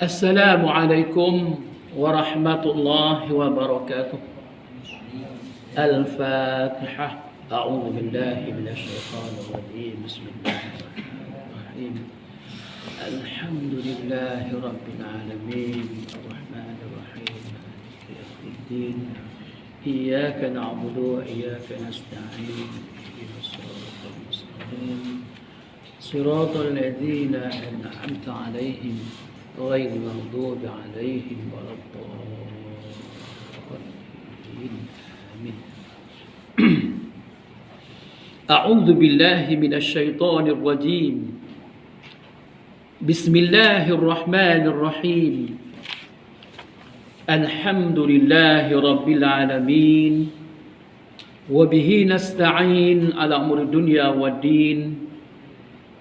السلام عليكم ورحمة الله وبركاته. الفاتحة. أعوذ بالله من الشيطان الرجيم. بسم الله الرحمن الرحيم. الحمد لله رب العالمين الرحمن الرحيم مالك يوم الدين إياك نعبد وإياك نستعين اهدنا الصراط المستقيم صراط الذين أنعمت عليهم غير المغضوب عليهم ولا الضالين آمين. أعوذ بالله من الشيطان الرجيم. بسم الله الرحمن الرحيم. الحمد لله رب العالمين وبه نستعين على أمور الدنيا والدين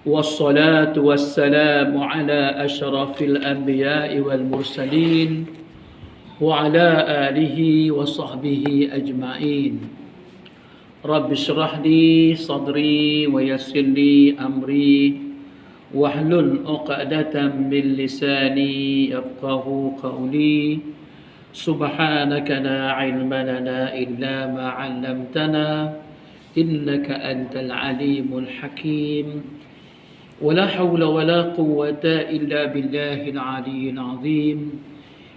والصلاة والسلام على أشرف الأنبياء والمرسلين وعلى آله وصحبه أجمعين. رب اشرح لي صدري ويسر لي أمري واحلل عقدة من لساني يفقه قولي. سبحانك لا علم لنا إلا ما علمتنا إنك أنت العليم الحكيم. ولا حول ولا قوة إلا بالله العلي العظيم.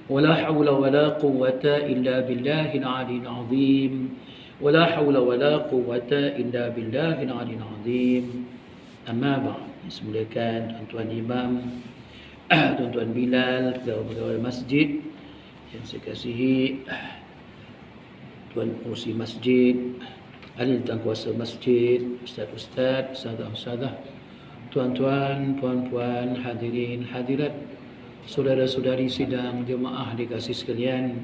ولا حول ولا قوة إلا بالله العلي العظيم. ولا حول ولا قوة إلا بالله العلي العظيم. أما بعد. Semulakan tuan-tuan imam, tuan-tuan Bilal, pegawai masjid yang saya kasihi, tuan pengurusi masjid, ahli tangkuasa masjid, ustaz-ustaz, ustazah-ustazah, tuan-tuan, puan-puan, hadirin, hadirat, saudara-saudari sidang jemaah dikasih sekalian.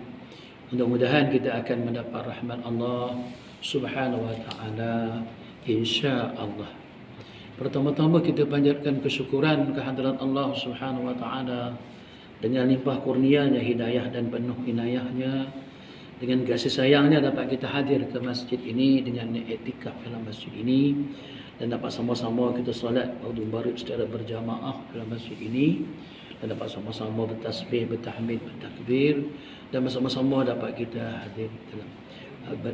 Mudah-mudahan kita akan mendapat rahmat Allah Subhanahu wa taala insya-Allah. Pertama-tama kita panjatkan kesyukuran kehadirat Allah Subhanahu wa taala dengan limpah kurnianya, hidayah dan penuh inayahnya. Dengan kasih sayangnya dapat kita hadir ke masjid ini dengan iktikaf dalam masjid ini dan dapat sama-sama kita solat fardu maghrib secara berjamaah dalam masjid ini dan dapat sama-sama bertasbih, bertahmid, bertakbir dan bersama-sama dapat kita hadir dalam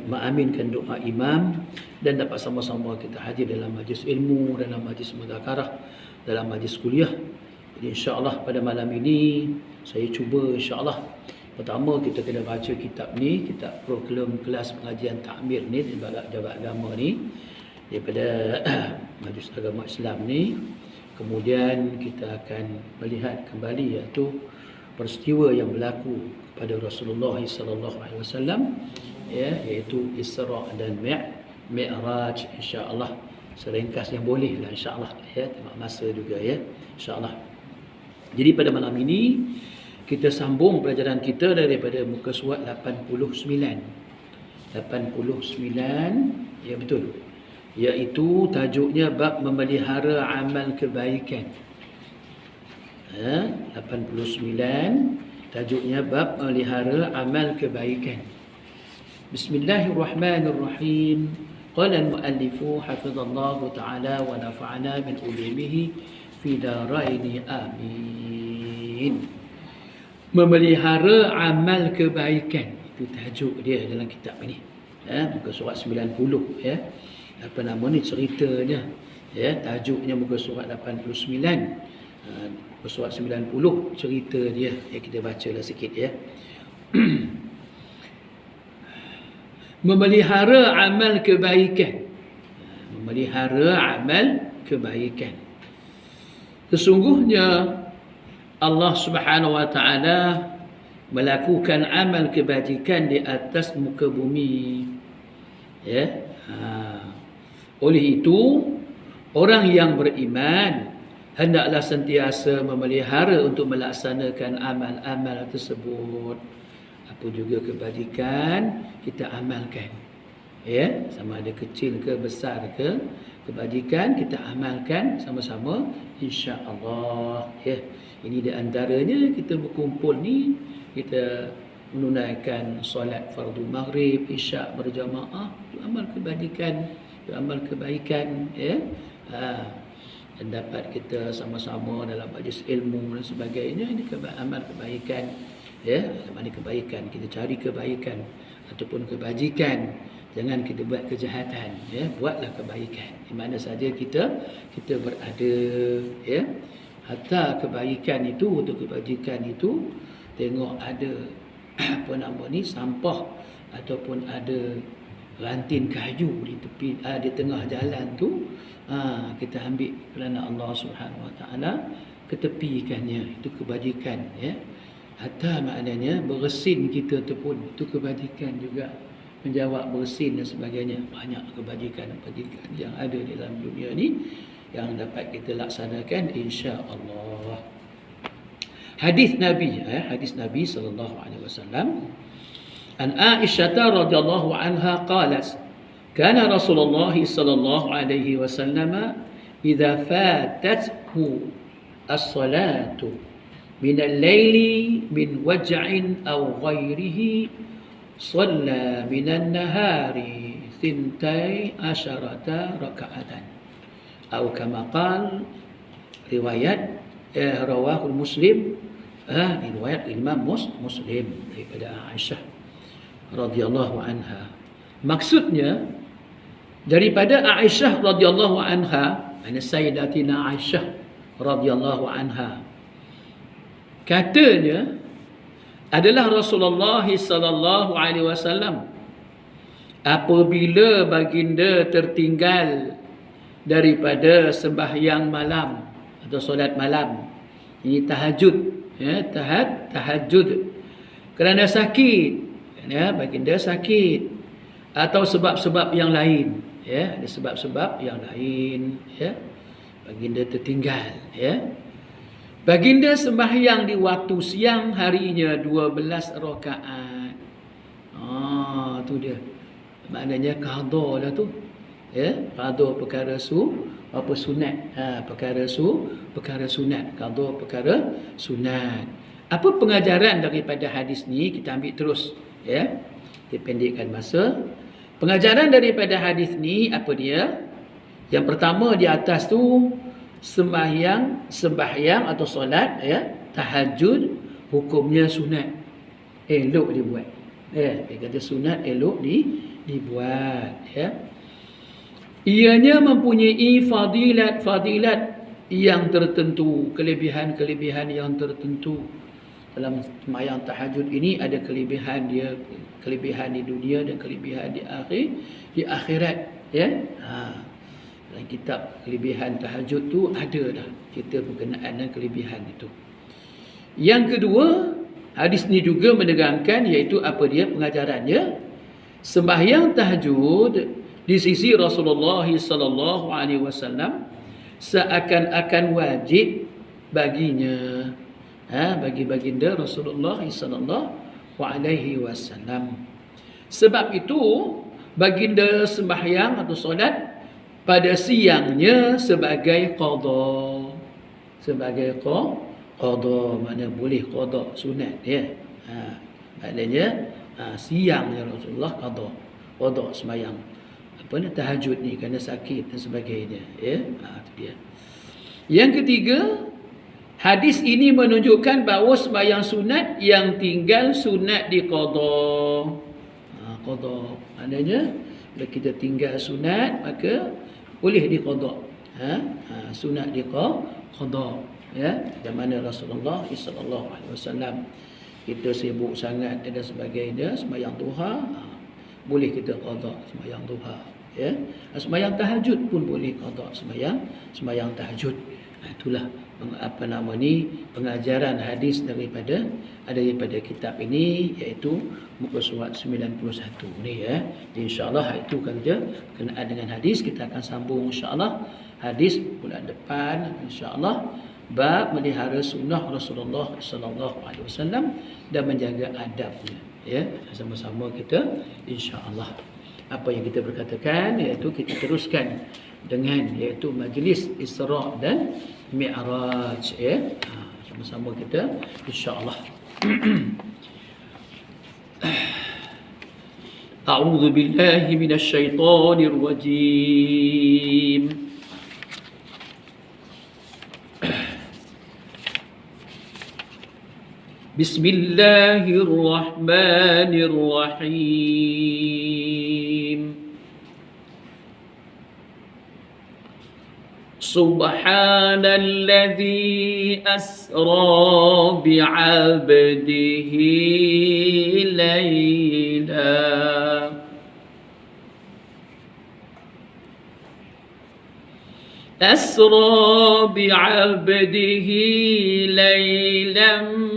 mengaminkan doa imam dan dapat sama-sama kita hadir dalam majlis ilmu, dalam majlis mudzakarah, dalam majlis kuliah. Jadi insya-Allah pada malam ini saya cuba insya-Allah pertama kita kena baca kitab ni, kitab program kelas pengajian takmir ni daripada Jabat Agama ni daripada Majlis Agama Islam ni. Kemudian kita akan melihat kembali iaitu peristiwa yang berlaku pada Rasulullah sallallahu alaihi wasallam, ya, iaitu Isra dan Mi'raj insya-Allah. Seringkas yang boleh lah insya-Allah, ya, tengok masa juga, ya, insya-Allah. Jadi pada malam ini kita sambung pelajaran kita daripada muka surat 89. 89, ya betul. Iaitu tajuknya bab memelihara amal kebaikan. 89 tajuknya bab memelihara amal kebaikan. Bismillahirrahmanirrahim. Qala al-muallifu hafizallahu ta'ala wa nafa'ana min ulumihi fi daraini amin. Memelihara amal kebaikan, itu tajuk dia dalam kitab ini, muka surat 90, ya. Apa nama ni ceritanya, ya, tajuknya muka surat 89, muka surat 90 cerita dia, ya, kita bacalah sikit, ya. Memelihara amal kebaikan. Memelihara amal kebaikan. Sesungguhnya Allah Subhanahu wa taala melakukan amal kebajikan di atas muka bumi, ya. Oleh itu orang yang beriman hendaklah sentiasa memelihara untuk melaksanakan amal-amal tersebut. Apa juga kebajikan kita amalkan, ya, sama ada kecil ke besar ke kebajikan kita amalkan sama-sama insya-Allah, ya. Ini di antaranya kita berkumpul ni, kita menunaikan solat fardu maghrib, isyak berjamaah, itu amal kebajikan, itu amal kebaikan, ya. dan dapat kita sama-sama dalam majlis ilmu dan sebagainya. Ini amal kebaikan, ya, amal kebaikan. Kita cari kebaikan ataupun kebajikan, jangan kita buat kejahatan, ya. Buatlah kebaikan di mana saja kita berada, ya. Hatta kebaikan itu atau kebajikan itu, tengok ada sampah ataupun ada ranting kayu di tepi di tengah jalan tu, kita ambil kerana Allah Subhanahu Wa Taala, ketepikannya, itu kebajikan, ya. Hatta maknanya bersin kita tu pun itu kebajikan juga, menjawab bersin dan sebagainya. Banyak kebajikan yang ada di dalam dunia ni yang dapat kita laksanakan, insya-Allah. Hadis Nabi sallallahu alaihi wasallam, an Aisyah radhiyallahu anha qalat, kana Rasulullah sallallahu alaihi wasallam idza fatathu as-salatu min al-laili min waj'in aw ghairihi shalla min an-nahari 12 raka'atan atau kama qala. Riwayat rawahul Muslim, riwayat Imam Muslim daripada Aisyah radhiyallahu anha. Maksudnya daripada Aisyah radhiyallahu anha, Sayyidatina Aisyah radhiyallahu anha, katanya adalah Rasulullah sallallahu alaihi wasallam apabila baginda tertinggal daripada sembahyang malam atau solat malam, ini tahajud, ya, tahajud kerana sakit, ya, baginda sakit atau sebab-sebab yang lain, ya, ada sebab-sebab yang lain, ya, baginda tertinggal, ya. Baginda sembahyang di waktu siang harinya 12 rakaat. Tu dia. Maknanya qada dah tu. Ya, qada perkara sunat. Perkara sunat, qada perkara sunat. Apa pengajaran daripada hadis ni? Kita ambil terus, ya. Dipendekkan masa. Pengajaran daripada hadis ni apa dia? Yang pertama di atas tu, sembahyang atau solat, ya, tahajud hukumnya sunat, elok dibuat, ya. Dia kata sunat elok dibuat, ya. Ianya mempunyai fadilat yang tertentu, kelebihan yang tertentu. Dalam sembahyang tahajud ini ada kelebihan dia, kelebihan di dunia dan kelebihan di akhirat, ya. Dalam kitab kelebihan tahajud tu ada dah cerita berkenaan dengan kelebihan itu. Yang kedua, hadis ni juga menerangkan, iaitu apa dia pengajarannya? Sembahyang tahajud di sisi Rasulullah sallallahu alaihi wasallam seakan-akan wajib baginya, bagi baginda Rasulullah sallallahu alaihi wasallam. Sebab itu baginda sembahyang atau solat pada siangnya sebagai qada. Sebagai qada, mana boleh qada sunat, ya. Maknanya siangnya Rasulullah qada sembahyang tahajud ni kerana sakit dan sebagainya, ya. Itu dia. Yang ketiga, hadis ini menunjukkan bahawa sembahyang sunat yang tinggal sunat di qada. Qada maknanya bila kita tinggal sunat maka boleh diqada, sunat diqada, ya. Dan mana Rasulullah sallallahu alaihi wasallam kita sibuk sangat dan sebagainya, sembahyang duha, boleh kita qada sembahyang duha, ya. Sembahyang tahajud pun boleh qada sembahyang tahajud. Itulah pengajaran hadis daripada kitab ini, iaitu muka surat 91 ni, ya. InsyaAllah itu kerja berkenaan dengan hadis. Kita akan sambung insyaAllah hadis bulan depan, insyaAllah, bab melihara sunnah Rasulullah sallallahu alaihi wasallam dan menjaga adabnya, ya. Sama-sama kita insyaAllah. Apa yang kita berkatakan, iaitu kita teruskan dengan, iaitu majlis Isra dan Mi'raj, ya. Sama-sama kita insyaAllah. A'udzu billahi minasy syaithanir rajim. Bismillahirrahmanirrahim. Subhanalladzi asra bi'abdihi layla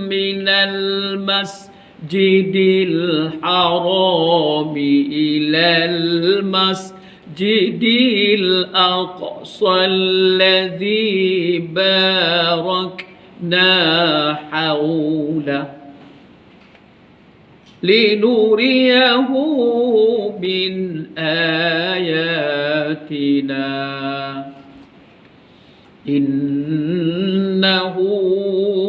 minal masjidil harami ilal masjidil aqsa alladzi barakna hawla linuriyahu min ayatina innahu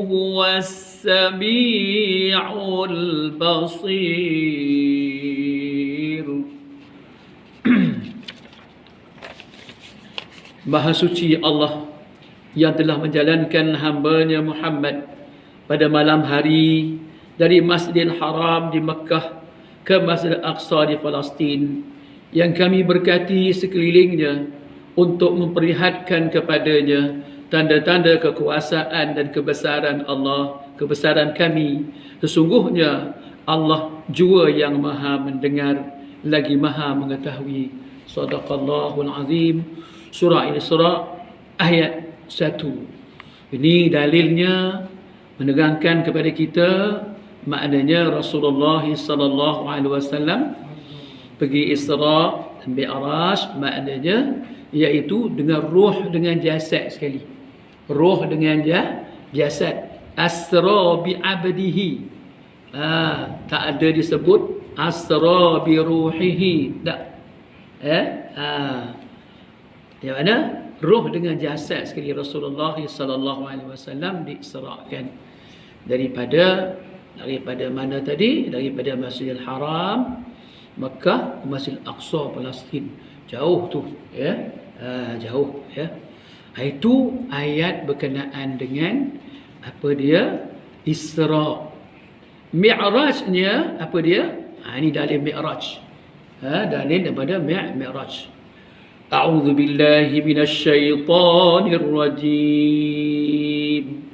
huwas sami'ul basir. Maha suci Allah yang telah menjalankan hamba-Nya Muhammad pada malam hari dari Masjidil Haram di Mekah ke Masjidil Aqsa di Palestin, yang kami berkati sekelilingnya untuk memperlihatkan kepadanya tanda-tanda kekuasaan dan kebesaran Allah, kebesaran kami. Sesungguhnya Allah jua yang maha mendengar lagi maha mengetahui. Sadaqallahul azim. Surah Al-Isra ayat 1. Ini dalilnya menerangkan kepada kita maknanya Rasulullah sallallahu alaihi wasallam pergi Isra dan Mi'raj, maknanya iaitu dengan roh dengan jasad sekali. Roh dengan jasad. Asra bi abdihi. Tak ada disebut asra bi ruhihi. Tak. Yang mana roh dengan jasad sekali Rasulullah sallallahu alaihi wasallam diisrakan daripada mana tadi? Daripada Masjidil Haram Mekah ke Masjidil Aqsa Palestin. Jauh tu, ya. Jauh, ya. Itu ayat berkenaan dengan apa dia? Isra. Mi'rajnya apa dia? Ini dalil Mi'raj. Dalil daripada Mi'raj. A'udzu billahi minasy syaithanir rajim.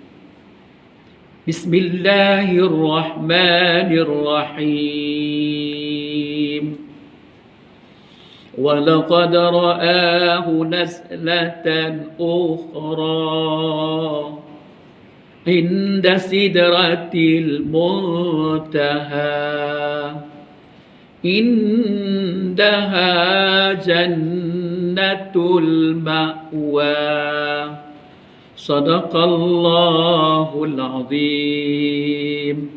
Bismillahirrahmanirrahim. وَلَقَدْ رَآهُ نَزْلَةً أُخْرَى عِنْدَ سِدْرَةِ الْمُنْتَهَى إِنَّهَا جَنَّةُ الْمَأْوَى Sadaqallahul azim.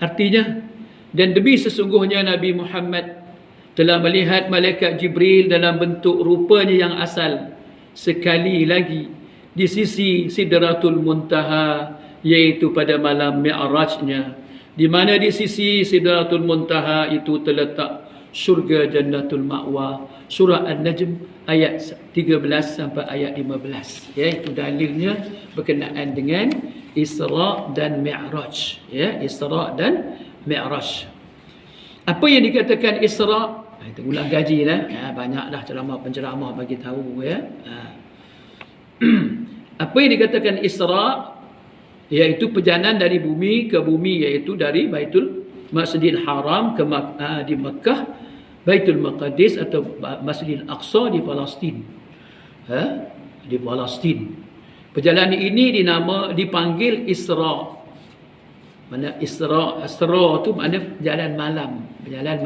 Artinya, dan demi sesungguhnya Nabi Muhammad telah melihat malaikat Jibril dalam bentuk rupanya yang asal sekali lagi di sisi Sidratul Muntaha, iaitu pada malam Mi'rajnya, di mana di sisi Sidratul Muntaha itu terletak syurga Jannatul Ma'wa. Surah An-Najm ayat 13 sampai ayat 15. Ya, itu dalilnya berkenaan dengan Isra dan Mi'raj. Ya, Isra dan Mi'raj. Apa yang dikatakan Isra? Itu ulang gaji lah. Banyaklah penceramah bagi tahu, ya. Apa yang dikatakan Isra? Iaitu perjalanan dari bumi ke bumi, iaitu dari Baitul Masjidil Haram ke di Mekah, Baitul Maqdis atau Masjidil Aqsa di Palestin. Di Palestin. Perjalanan ini dipanggil Isra. Mana Isra tu makna jalan malam. Berjalan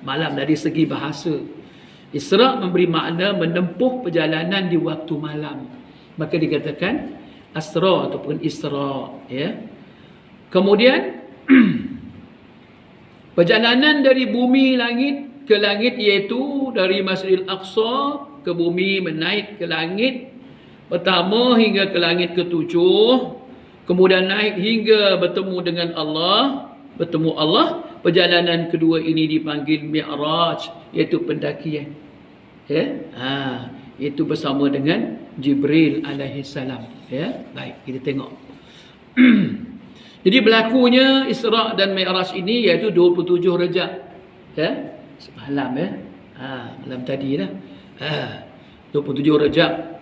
malam dari segi bahasa. Isra memberi makna menempuh perjalanan di waktu malam. Maka dikatakan Asra ataupun Isra, ya. Kemudian perjalanan dari bumi langit ke langit, iaitu dari Masjidil Aqsa ke bumi, menaik ke langit pertama hingga ke langit ketujuh, kemudian naik hingga bertemu dengan Allah, perjalanan kedua ini dipanggil Mi'raj, iaitu pendakian. Ya, itu bersama dengan Jibril alaihi salam. Ya, baik, kita tengok. Jadi berlakunya Isra' dan Mi'raj ini iaitu 27 Rejab. Ya, semalam ya. Malam tadi dah. 27 Rejab.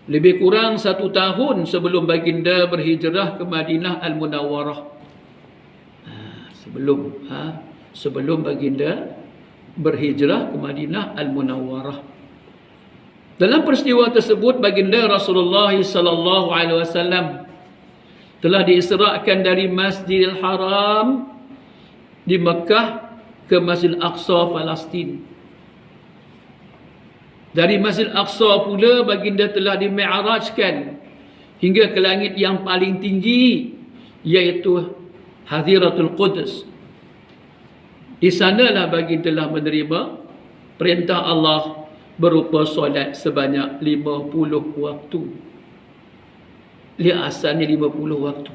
Lebih kurang 1 tahun sebelum baginda berhijrah ke Madinah Al-Munawwarah. Sebelum baginda berhijrah ke Madinah Al-Munawwarah. Dalam peristiwa tersebut baginda Rasulullah sallallahu alaihi wasallam telah diisra'kan dari Masjidil Haram di Mekah ke Masjidil Aqsa Palestin. Dari Masjidil Aqsa pula baginda telah dimi'rajkan hingga ke langit yang paling tinggi, iaitu Hadiratul Quds. Di sanalah baginda telah menerima perintah Allah berupa solat sebanyak 50 waktu. Dia asalnya 50 waktu.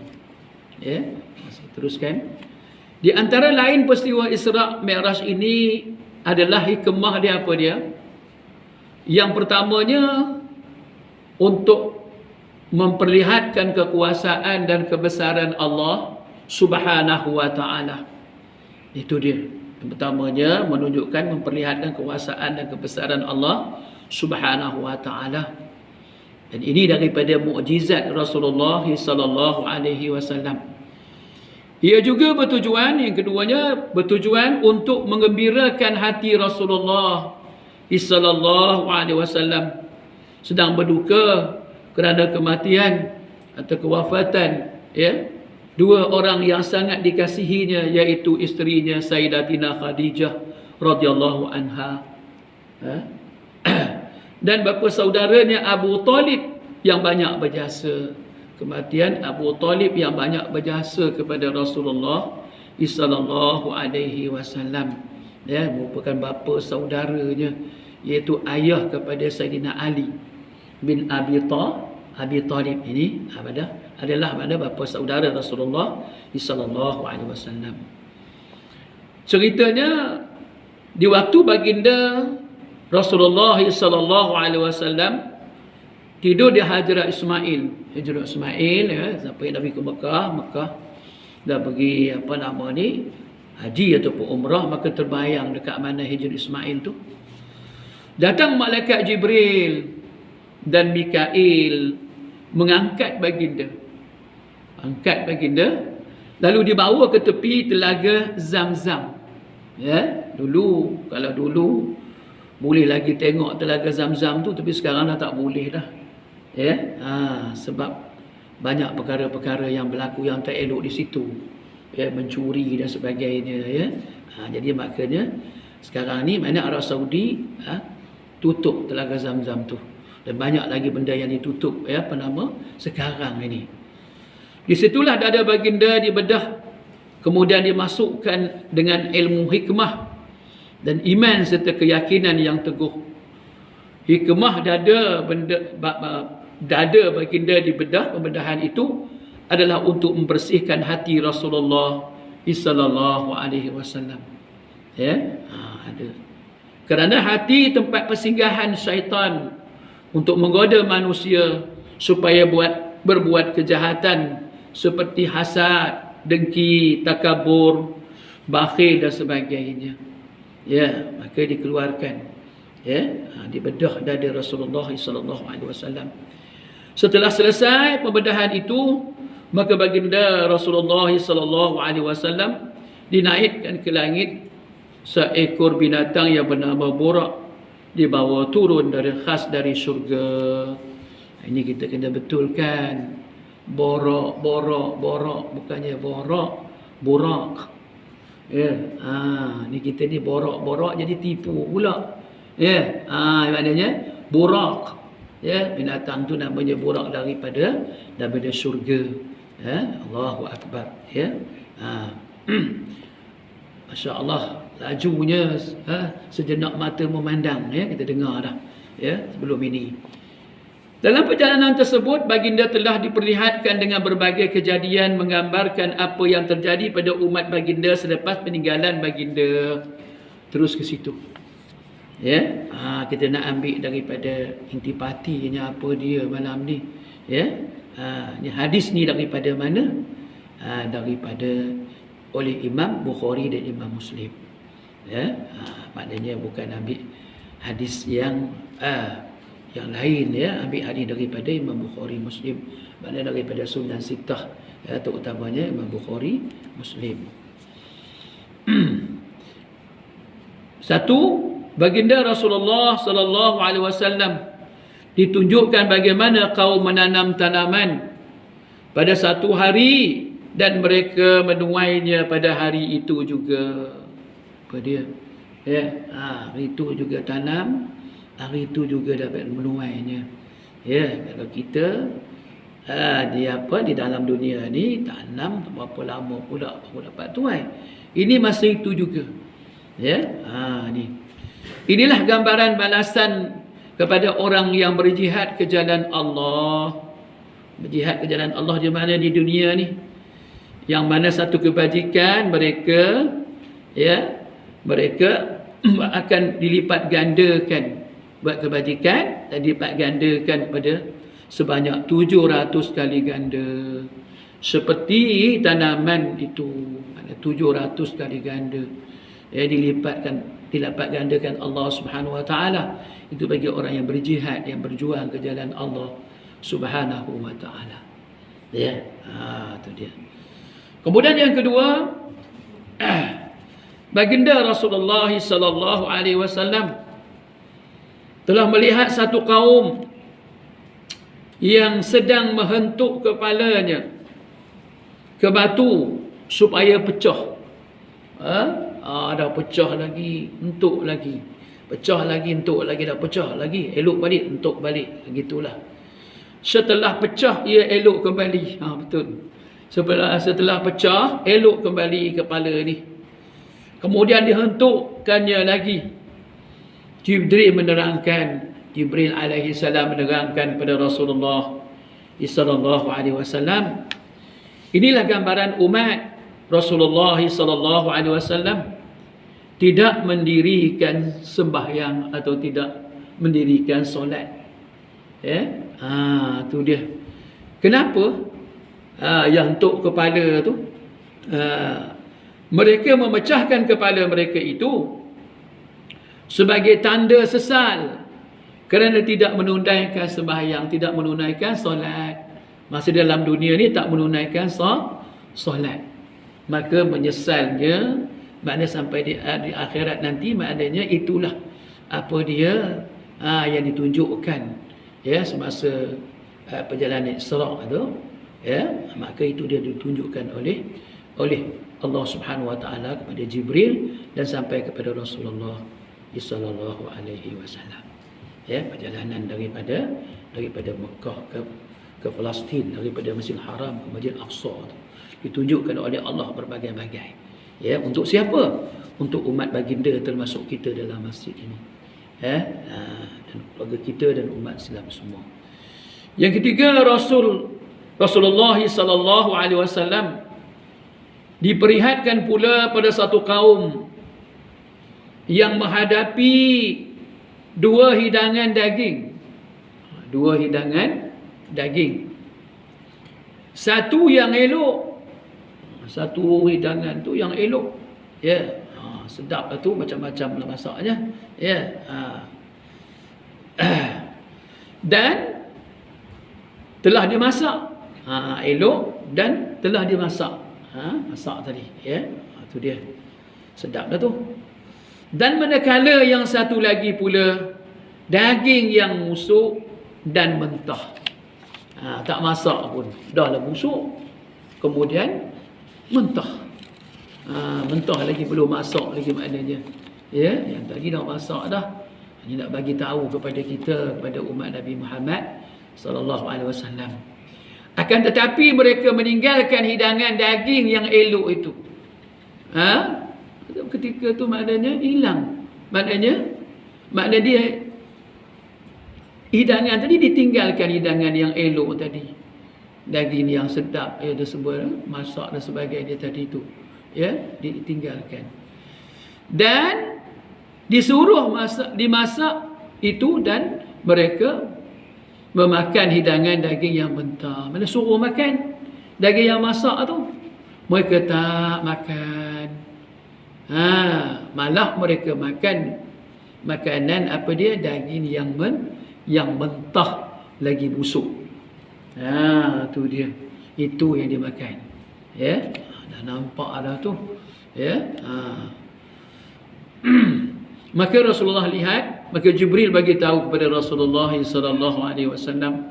Ya, masih teruskan. Di antara lain peristiwa Isra' Mi'raj ini adalah hikmah dia apa dia? Yang pertamanya untuk memperlihatkan kekuasaan dan kebesaran Allah Subhanahu wa ta'ala. Itu dia. Yang pertamanya menunjukkan, memperlihatkan kekuasaan dan kebesaran Allah Subhanahu wa ta'ala. Dan ini daripada mukjizat Rasulullah sallallahu alaihi wasallam. Ia juga bertujuan, yang keduanya bertujuan untuk menggembirakan hati Rasulullah sallallahu alaihi wasallam sedang berduka kerana kematian atau kewafatan dua orang yang sangat dikasihinya, iaitu isterinya Sayyidatina Khadijah radhiyallahu anha dan bapa saudaranya Abu Talib yang banyak berjasa. Kematian Abu Talib yang banyak berjasa kepada Rasulullah sallallahu alaihi wasallam, merupakan bapa saudaranya, iaitu ayah kepada Sayyidina Ali bin Abi Talib. Ini adalah bapa saudara Rasulullah sallallahu alaihi wasallam. Ceritanya di waktu baginda Rasulullah sallallahu alaihi wasallam tidur di Hijrah Ismail sampai Nabi ke Mekah dah pergi haji ataupun umrah, maka terbayang dekat mana Hijrah Ismail tu. Datang malaikat Jibril dan Mikail mengangkat baginda. Lalu dibawa ke tepi telaga Zamzam. Kalau dulu boleh lagi tengok telaga Zamzam tu, tapi sekarang dah tak boleh dah. Sebab banyak perkara-perkara yang berlaku yang tak elok di situ. Mencuri dan sebagainya. Jadi makanya sekarang ni mana Arab Saudi tutup telaga Zamzam tu. Dan banyak lagi benda yang ditutup sekarang ini. Di situlah dada baginda dibedah, kemudian dimasukkan dengan ilmu hikmah dan iman serta keyakinan yang teguh. Hikmah dada baginda dibedah, pembedahan itu adalah untuk membersihkan hati Rasulullah sallallahu alaihi wasallam. Ada. Kerana hati tempat persinggahan syaitan untuk menggoda manusia supaya berbuat kejahatan seperti hasad, dengki, takabur, bakhil dan sebagainya. Maka dikeluarkan. Dibedah dada Rasulullah sallallahu alaihi wasallam. Setelah selesai pembedahan itu, maka baginda Rasulullah sallallahu alaihi wasallam dinaikkan ke langit seekor binatang yang bernama Burak, dibawa turun khas dari syurga. Ini kita kena betulkan. Borok, bukannya borak. Ni kita ni borok jadi tipu pula. Maknanya borak. Binatang tu namanya borak daripada syurga. Allahu akbar. Masya-Allah, lajunya sejenak mata memandang, kita dengar dah sebelum ini. Dalam perjalanan tersebut baginda telah diperlihatkan dengan berbagai kejadian menggambarkan apa yang terjadi pada umat baginda selepas peninggalan baginda. Terus ke situ. Kita nak ambil daripada intipatinya apa dia malam ni. Ni hadis ni daripada mana? daripada oleh Imam Bukhari dan Imam Muslim. Ya, maknanya bukan ambil hadis yang lain, ya, ambil hadis daripada Imam Bukhari Muslim, maknanya daripada Sunan Sittah, ya, terutamanya Imam Bukhari Muslim. Satu, baginda Rasulullah sallallahu alaihi wasallam ditunjukkan bagaimana kaum menanam tanaman pada satu hari dan mereka menuainya pada hari itu juga. Apa dia? Ya, hari itu juga tanam, hari itu juga dapat menuainya. Ya, kalau kita di dalam dunia ni tanam berapa lama pula baru dapat tuai. Ini masa itu juga. Ya, ni. Inilah gambaran balasan kepada orang yang berjihad ke jalan Allah. Berjihad ke jalan Allah di mana di dunia ni, yang mana satu kebajikan mereka, ya, mereka akan dilipat gandakan buat kebajikan dan dilipat gandakan kepada sebanyak 700 kali ganda. Seperti tanaman itu, ada 700 kali ganda. Ya, dilipat gandakan Allah Subhanahu wa taala. Itu bagi orang yang berjihad, yang berjuang ke jalan Allah Subhanahu wa taala. Ya, itu dia. Kemudian yang kedua, baginda Rasulullah sallallahu alaihi wasallam telah melihat satu kaum yang sedang menghentuk kepalanya ke batu supaya pecah. Dah pecah lagi, hentuk lagi. Pecah lagi, hentuk lagi, dah pecah lagi, elok balik, hentuk balik. Begitulah. Setelah pecah, ia elok kembali. Betul. Setelah pecah, elok kembali kepala ni. Kemudian dihentukkannya lagi. Jibril alaihi salam menerangkan kepada Rasulullah sallallahu alaihi wasallam. Inilah gambaran umat Rasulullah sallallahu alaihi wasallam tidak mendirikan sembahyang atau tidak mendirikan solat. Ya, tu dia. Kenapa? Yang untuk kepala tu, mereka memecahkan kepala mereka itu sebagai tanda sesal kerana tidak menunaikan sembahyang, tidak menunaikan solat. Masa dalam dunia ni tak menunaikan solat, maka menyesalnya, maknanya sampai di akhirat nanti, maknanya itulah apa dia yang ditunjukkan, ya, semasa perjalanan Isra' tu, ya, maka itu dia ditunjukkan oleh Allah Subhanahu wa taala kepada Jibril dan sampai kepada Rasulullah sallallahu alaihi wasallam. Ya, perjalanan daripada Mekah ke Palestin, daripada Masjidil Haram ke Masjidil Aqsa tu ditunjukkan oleh Allah berbagai-bagai. Ya, untuk siapa? Untuk umat baginda termasuk kita dalam masjid ini. Ya, dan keluarga kita dan umat Islam semua. Yang ketiga, Rasulullah sallallahu alaihi wasallam diperlihatkan pula pada satu kaum yang menghadapi dua hidangan daging. Satu yang elok, satu hidangan tu yang elok. Ya, sedap lah tu, macam-macam lah masaknya. Ya, dan telah dimasak. Elok dan telah dimasak. Masak tadi, ya. Itu dia. Sedap dah tu. Dan manakala yang satu lagi pula daging yang busuk dan mentah. Tak masak pun, dah lah busuk, kemudian mentah. Mentah lagi, belum masak lagi maknanya. Ya, yang tadi dah masak dah. Ini nak bagi tahu kepada kita, kepada umat Nabi Muhammad sallallahu alaihi wasallam. Akan tetapi mereka meninggalkan hidangan daging yang elok itu. Ketika tu maknanya hilang. Maknanya dia hidangan tadi ditinggalkan, hidangan yang elok tadi. Daging yang sedap, dia sebut masak dan sebagainya tadi tu. Ya, ditinggalkan. Dan disuruh dimasak itu dan mereka memakan hidangan daging yang mentah. Mana suruh makan daging yang masak tu? mereka tak makan. Malah mereka makan makanan apa dia, daging yang mentah lagi busuk. Tu dia. Itu yang dia makan. Ya. Dah nampak dah tu. Ya. Maka Rasulullah lihat, maka Jibril bagi tahu kepada Rasulullah sallallahu alaihi wasallam.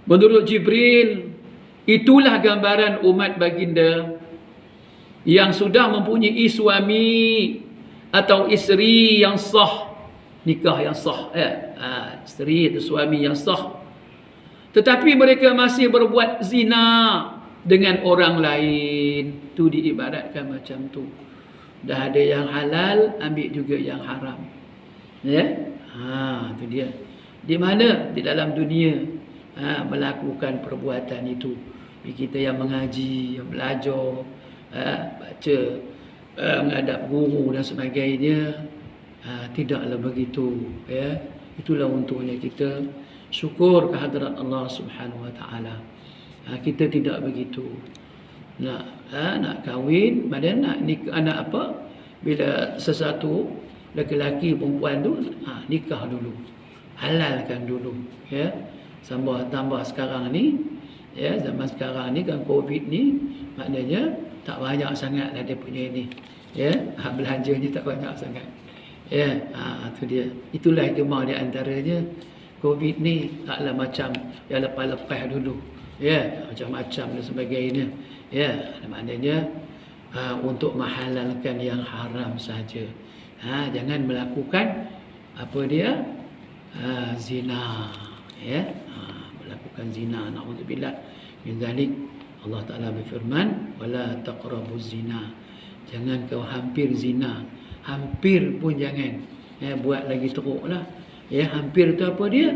Menurut Jibril, itulah gambaran umat baginda yang sudah mempunyai suami atau isteri yang sah, nikah yang sah, isteri atau suami yang sah, tetapi mereka masih berbuat zina dengan orang lain. Tu diibaratkan macam tu. Dah ada yang halal, ambil juga yang haram. Ya? Tu dia. Di mana? Di dalam dunia melakukan perbuatan itu. Kita yang mengaji, yang belajar, baca, menghadap guru dan sebagainya, tidaklah begitu. Ya? Itulah untungnya kita syukur kehadrat Allah Subhanahu Wa Taala. Kita tidak begitu. Nak kahwin, mana nak nikah, nak apa? Bila sesuatu lelaki perempuan tu nikah dulu, halalkan dulu. Ya, tambah sekarang ni, ya, zaman sekarang ni kan COVID ni, maknanya tak banyak sangat lah dia punya ni. Ya, belanjanya tak banyak sangat. Ya, tu dia. Itulah hikmah di antaranya COVID ni taklah macam yang lepas-lepas dulu. Ya, macam-macam dan sebagainya. Ya, maknanya untuk menghalalkan yang haram saja. Jangan melakukan apa dia? Zina. Ya, melakukan zina. Nauzubillah min zalik. Allah Taala berfirman, "Wala taqrabuz zina." Jangan kau hampir zina. Hampir pun jangan. Ya, buat lagi teruklah. Ya, hampir tu apa dia?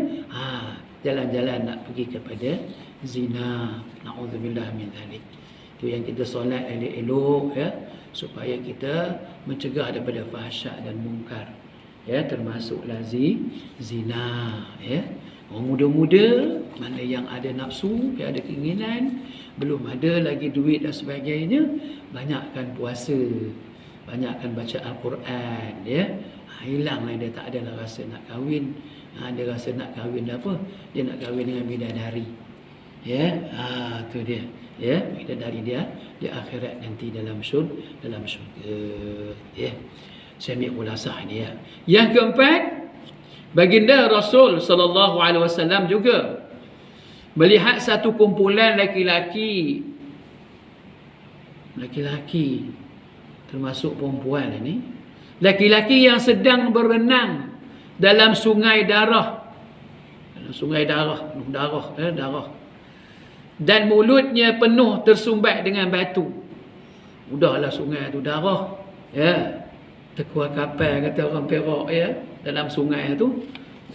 Jalan-jalan nak pergi kepada zina. Nauzubillah min zalik. Itu yang kita solat elok-elok, ya, supaya kita mencegah daripada fahsyat dan mungkar. Ya, termasuklah zina. Ya, orang muda-muda mana yang ada nafsu, yang ada keinginan, belum ada lagi duit dan sebagainya, banyakkan puasa, banyakkan baca Al-Quran. Ya, hilanglah dia, tak ada lah rasa nak kahwin. Dia rasa nak kahwin apa? Dia nak kahwin dengan bidadari. Ya, tu dia. Ya, bidadari dia di akhirat nanti dalam syurga. Ya, saya ambil khulasah ni ya. Yang keempat, baginda Rasul sallallahu alaihi wasallam juga melihat satu kumpulan laki-laki termasuk perempuan ni, laki-laki yang sedang berenang dalam sungai darah. Dan mulutnya penuh tersumbat dengan batu. Udahlah sungai tu darah. Ya. Terkuat kapal kata orang Perak, ya, dalam sungai tu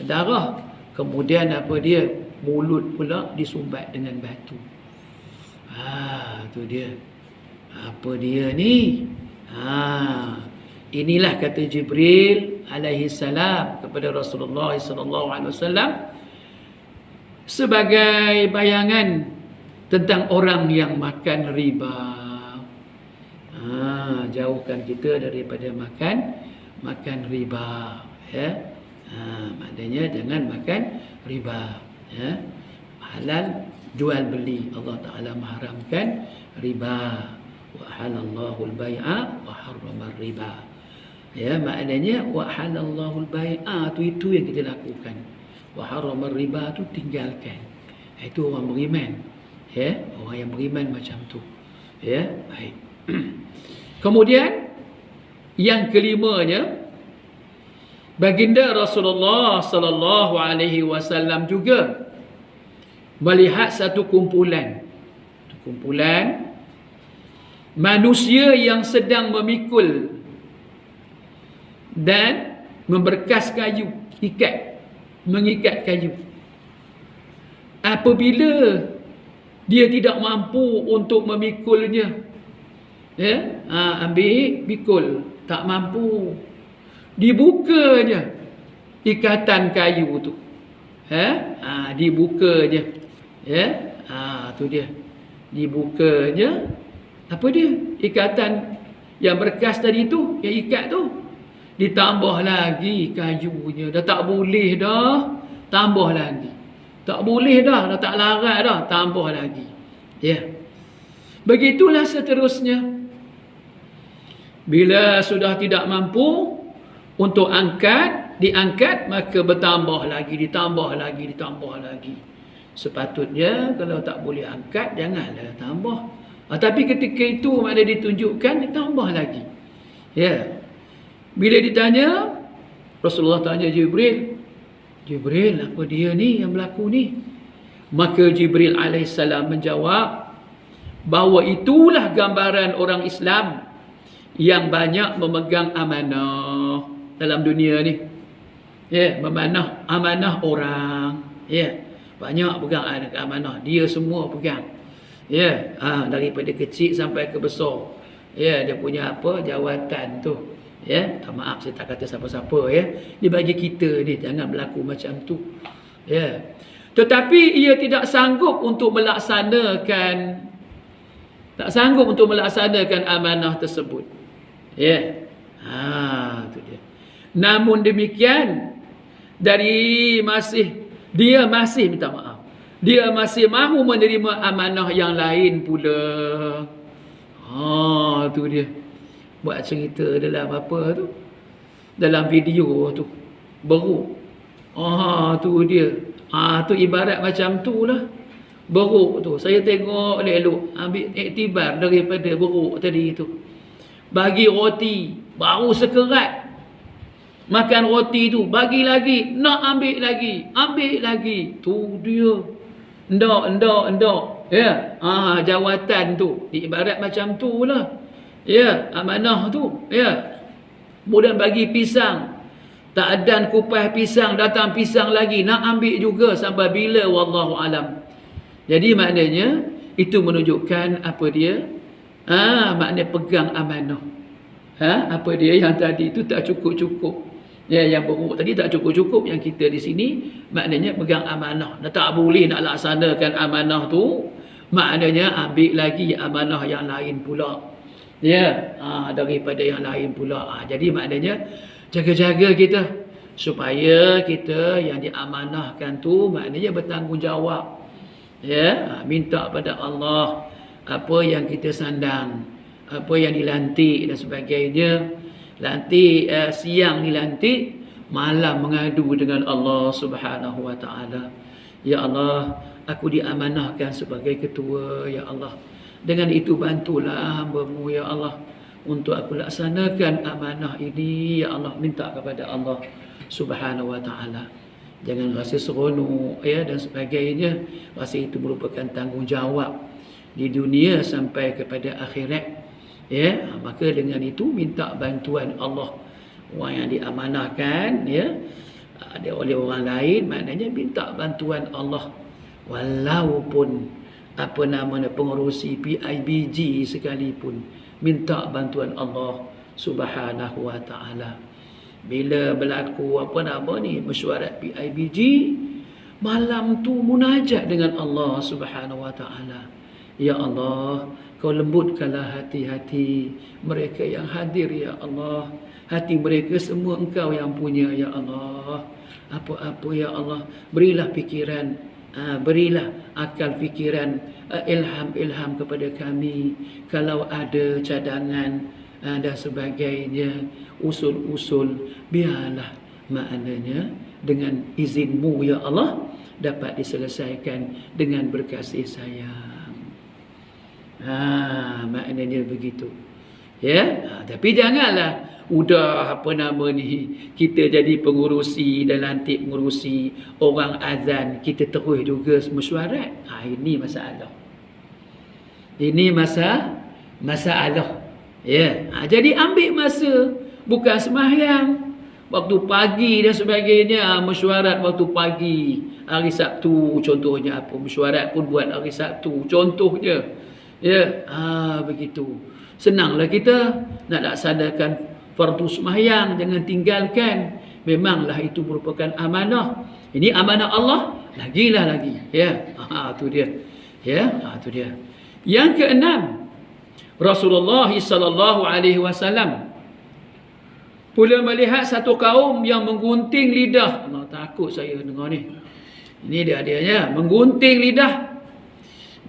darah. Kemudian apa dia? Mulut pula disumbat dengan batu. Tu dia. Apa dia ni? Inilah kata Jibril alaihi salam kepada Rasulullah sallallahu alaihi wasallam sebagai bayangan tentang orang yang makan riba. Jauhkan kita daripada makan riba. Ya. Maknanya jangan makan riba. Ya. Halal jual beli. Allah Ta'ala mengharamkan riba. Wa halallahu al-bai'a wa harrama riba. Ya, maknanya wa halallahu al-bai'a itu yang kita lakukan. Wa harrama riba tu tinggalkan. Itu orang beriman. Ya, orang yang beriman macam tu. Ya, baik. Kemudian yang kelimanya, baginda Rasulullah sallallahu alaihi wasallam juga melihat satu kumpulan manusia yang sedang memikul dan memberkas kayu, mengikat kayu. Apabila dia tidak mampu untuk memikulnya, ya, ambil pikul, tak mampu, dibukanya ikatan kayu tu. Dibukanya, ya, tu dia, dibukanya Apa dia? Ikatan yang berkas tadi tu, yang ikat tu. Ditambah lagi kayunya. Dah tak boleh dah. Tambah lagi. Tak boleh dah. Dah tak larat dah. Tambah lagi. Ya. Begitulah seterusnya. Bila sudah tidak mampu untuk diangkat, maka bertambah lagi, ditambah lagi, ditambah lagi. Sepatutnya kalau tak boleh angkat, janganlah tambah. Tapi ketika itu mana ditunjukkan, ditambah lagi. Ya. Bila ditanya, Rasulullah tanya Jibril, apa dia ni yang berlaku ni? Maka Jibril alaihissalam menjawab bahawa itulah gambaran orang Islam yang banyak memegang amanah dalam dunia ni. Ya, memanah amanah orang. Ya, banyak pegang amanah. Dia semua pegang. Ya, daripada kecil sampai ke besar. Ya, dia punya apa? Jawatan tu. Ya, maaf saya tak kata siapa-siapa ya. Dia bagi kita ni jangan berlaku macam tu. Ya. Tetapi ia tidak sanggup untuk melaksanakan amanah tersebut. Ya. Tu dia. Namun demikian dia masih minta maaf. Dia masih mahu menerima amanah yang lain pula. Tu dia. Buat cerita dalam apa tu? Dalam video tu. Beruk. Tu dia. Tu ibarat macam tu lah. Beruk tu. Saya tengok elok. Ambil iktibar daripada beruk tadi tu. Bagi roti. Baru sekerat. Makan roti tu. Bagi lagi. Nak ambil lagi. Ambil lagi. Tu dia. Endak. Ya. Jawatan tu. Ibarat macam tu lah. Ya, amanah tu. Ya. Kemudian bagi pisang. Tak ada kupas pisang, datang pisang lagi. Nak ambil juga sampai bila, wallahu alam. Jadi maknanya itu menunjukkan apa dia? Maknanya pegang amanah. Apa dia yang tadi itu tak cukup-cukup. Ya, yang beruk tadi tak cukup-cukup. Yang kita di sini maknanya pegang amanah. Tak boleh nak laksanakan amanah tu. Maknanya ambil lagi amanah yang lain pula. Ya, daripada yang lain pula. Jadi maknanya jaga-jaga kita supaya kita yang diamanahkan tu maknanya bertanggungjawab. Ya, minta pada Allah apa yang kita sandang, apa yang dilantik dan sebagainya. Lantik siang dilantik, malam mengadu dengan Allah Subhanahu wa taala. Ya Allah, aku diamanahkan sebagai ketua, ya Allah. Dengan itu bantulah hamba-Mu ya Allah untuk aku laksanakan amanah ini ya Allah. Minta kepada Allah Subhanahu wa taala. Jangan rasa seronok ya dan sebagainya. Rasa itu merupakan tanggungjawab di dunia sampai kepada akhirat. Ya, maka dengan itu minta bantuan Allah. Orang yang diamanahkan ya ada oleh orang lain, maknanya minta bantuan Allah. Walaupun pengurusi PIBG sekalipun, minta bantuan Allah Subhanahu wa taala. Bila berlaku mesyuarat PIBG, malam tu munajat dengan Allah Subhanahu wa taala. Ya Allah, Kau lembutkanlah hati-hati mereka yang hadir ya Allah. Hati mereka semua Engkau yang punya ya Allah. Apa-apa ya Allah, berilah pikiran, berilah akal fikiran, ilham kepada kami. Kalau ada cadangan dan sebagainya, usul-usul, biarlah maknanya dengan izin-Mu ya Allah dapat diselesaikan dengan berkasih sayang. Maknanya begitu. Ya, tapi janganlah kita jadi pengurusi dan lantik pengurusi orang azan, kita terus juga mesyuarat. Ini masalah. Ini masalah. Ya, jadi ambil masa, bukan sembahyang waktu pagi dan sebagainya. Mesyuarat waktu pagi hari Sabtu contohnya, apa mesyuarat pun buat hari Sabtu contohnya. Ya, begitu. Senanglah kita nak laksanakan fardu sembahyang, jangan tinggalkan. Memanglah itu merupakan amanah. Ini amanah Allah, lagi. Ya, tu dia. Ya, tu dia. Yang keenam, Rasulullah sallallahu alaihi wasallam pula melihat satu kaum yang menggunting lidah. Allah, takut saya dengar ni. Ini dia menggunting lidah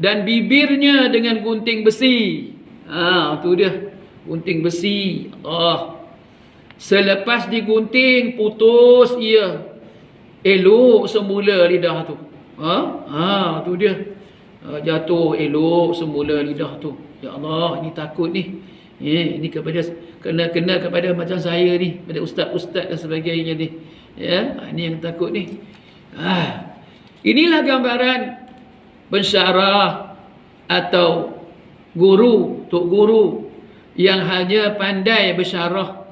dan bibirnya dengan gunting besi. Tu dia, gunting besi. Allah. Selepas digunting, putus ia. Elok semula lidah tu. Tu dia. Jatuh elok semula lidah tu. Ya Allah, ini takut ni. Ini kepada kena kepada macam saya ni, pada ustaz-ustaz dan sebagainya ni. Ini yang takut ni. Inilah gambaran pensyarah atau guru, tok guru yang hanya pandai bersyarah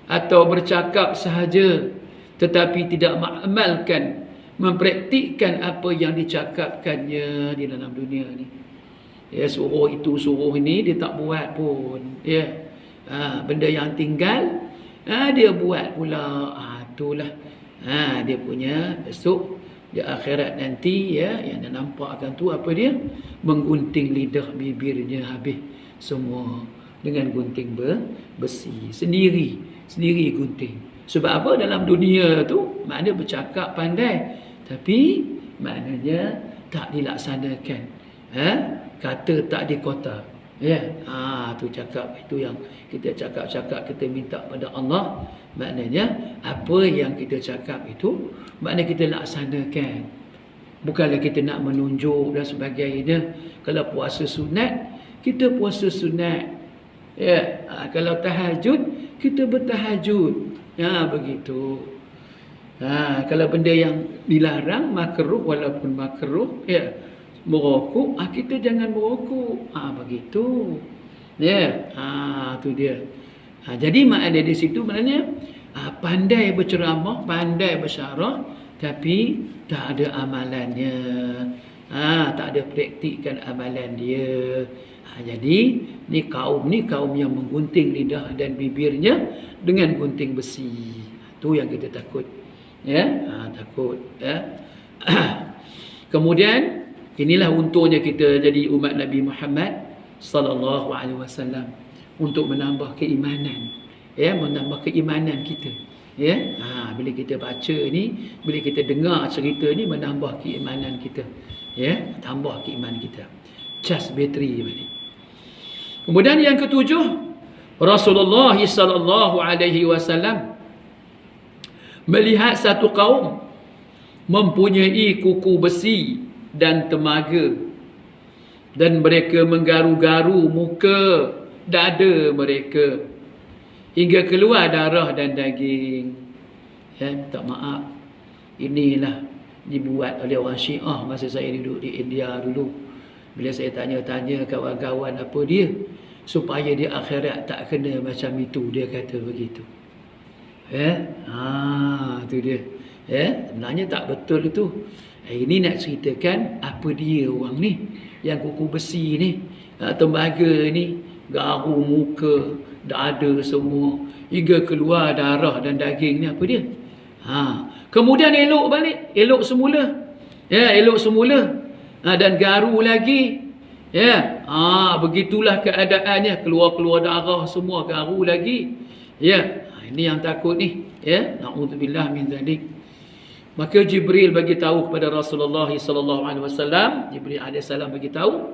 atau bercakap sahaja tetapi tidak mengamalkan, mempraktikkan apa yang dicakapkannya di dalam dunia ni. Suruh itu, suruh ini, dia tak buat pun. Benda yang tinggal, dia buat pula. Itulah. Dia punya besok di akhirat nanti, yang dia nampak akan tu apa dia? Menggunting lidah bibirnya habis semua dengan gunting besi. Sendiri gunting. Sebab apa? Dalam dunia tu, maknanya bercakap pandai, tapi maknanya tak dilaksanakan. Kata tak dikota. Tu cakap, itu yang kita cakap-cakap, kita minta pada Allah. Maknanya apa yang kita cakap itu maknanya kita laksanakan. Bukanlah kita nak menunjuk dan sebagainya. Kalau puasa sunat, kita puasa sunat. Kalau tahajud, kita bertahajud. Begitu. Kalau benda yang dilarang, makruh, walaupun makruh, merokok, kita jangan merokok. Begitu. Tu dia. Jadi makna di situ maknanya pandai berceramah, pandai bersyarah, tapi tak ada amalannya. Tak ada praktikkan amalan dia. Jadi ni kaum yang menggunting lidah dan bibirnya dengan gunting besi. Tu yang kita takut. Takut. Kemudian inilah untungnya kita jadi umat Nabi Muhammad sallallahu alaihi wasallam, untuk menambah keimanan, menambah keimanan kita. Bila kita baca ni, bila kita dengar cerita ni, menambah keimanan kita. Tambah keimanan kita. Cas bateri balik. Kemudian yang ketujuh, Rasulullah sallallahu alaihi wasallam melihat satu kaum mempunyai kuku besi dan temaga, dan mereka menggaru-garu muka, dada mereka hingga keluar darah dan daging. Minta maaf, inilah dibuat oleh orang Syiah masa saya duduk di India dulu. Bila saya tanya-tanya kawan-kawan apa dia, supaya di akhirat tak kena macam itu, dia kata begitu. Tu dia. Sebenarnya tak betul itu. Ini nak ceritakan apa dia orang ni, yang kuku besi ni, tembaga ni, garu muka, dada semua, hingga keluar darah dan daging ni, apa dia? Kemudian elok balik, elok semula. Elok semula. Dan garu lagi. Begitulah keadaannya, keluar-keluar darah semua, garu lagi. Ini yang takut ni. Na'udzubillah min zalik. Maka Jibril bagi tahu kepada Rasulullah sallallahu alaihi wasallam, Jibril alaihi salam bagi tahu,